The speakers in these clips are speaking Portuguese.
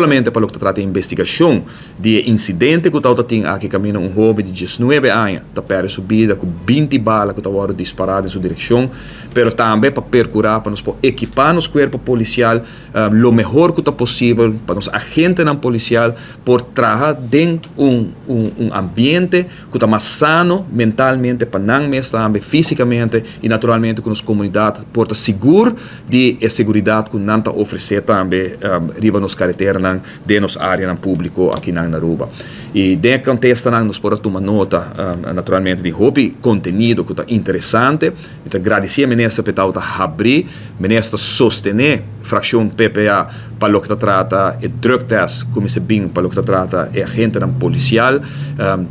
solamente para o que trata de investigação de incidente que estava tendo aqui caminho um jovem de 19 anos, da perde sua vida com 20 balas que estava disparado em sua direção, mas também para percurar, para nos equipar nos corpo policial lo melhor que está possível, para nos agentes não policial, por trabalhar dentro um ambiente que está mais sano mentalmente, para não mesmo também fisicamente e naturalmente com as comunidades, por estar seguro de segurança que não está oferecer também riba nos carreteras de nos áreas público aqui na Aruba. E dentro do contexto nós podemos tomar nota naturalmente de hobby conteúdo que está interessante. Então agradecer a ministra por abrir, ministra sostener fração PPA para o que trata de drug test, como se bem para o que trata de agente policial.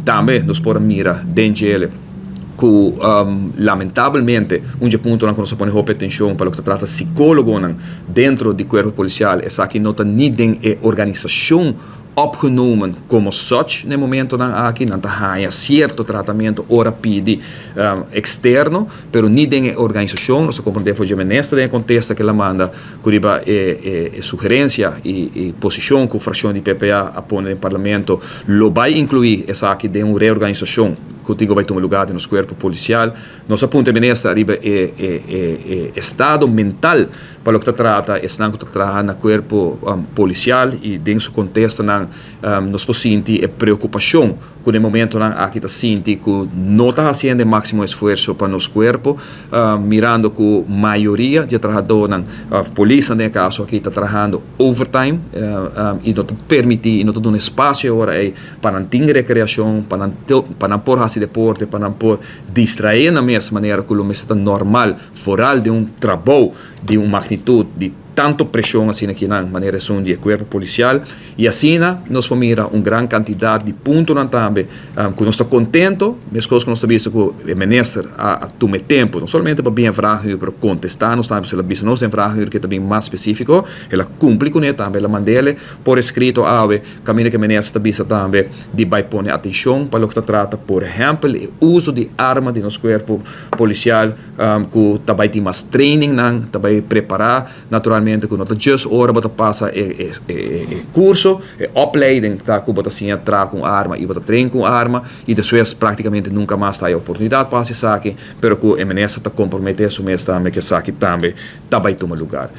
Também nós podemos mirar dentro que lamentavelmente ponto na que nós ponemos atenção para o que trata psicólogo dentro do corpo policial é que não tem nem organização opgenomen como such no momento aqui não há certo tratamento ora pede externo, pero nem tem organização, nós compreendemos que a ministra tem contexto que ela manda curiba sugerência e posição que a fração de PPA apone no parlamento lo vai incluir essa aqui de uma reorganização contigo vai tomar lugar nos corpo policial. Nossa ponta ministra arriba estado mental para o que trata que trabalha no corpo policial e dentro do contexto nós podemos sentir preocupação com o momento aqui está sentindo que não está fazendo o máximo esforço para nos corpo, mirando que a maioria de trabalhadores a polícia no caso aqui está trabalhando overtime e não permite e não dá um espaço agora para não ter recreação, para não pôr esse deporte, para não pôr distrair na mesma maneira que o está normal fora de um trabalho de uma magnitude de tanto pressão assim aqui na maneira de corpo policial e assim nós vamos mirar uma grande quantidade de pontos também que nós estamos contentos, mas coisas que nós estamos vendo que o ministro a tomar tempo, não somente para bem vragen, para contestar, nós estamos vendo que nós temos vragen que também mais específico, ela cumpre com ele também, ela manda ele por escrito caminho que o ministro está também de vai pôr atenção para o que trata, por exemplo, o uso de arma de nosso corpo policial, que também tem mais training, também preparar naturalmente que não just hora para passar curso, opleiding, tá, que você assim entrar com arma e você treina com arma e depois praticamente nunca mais tem a oportunidade para se saque, pero que o ministro está comprometido isso mesmo também que saque também vai tomar lugar.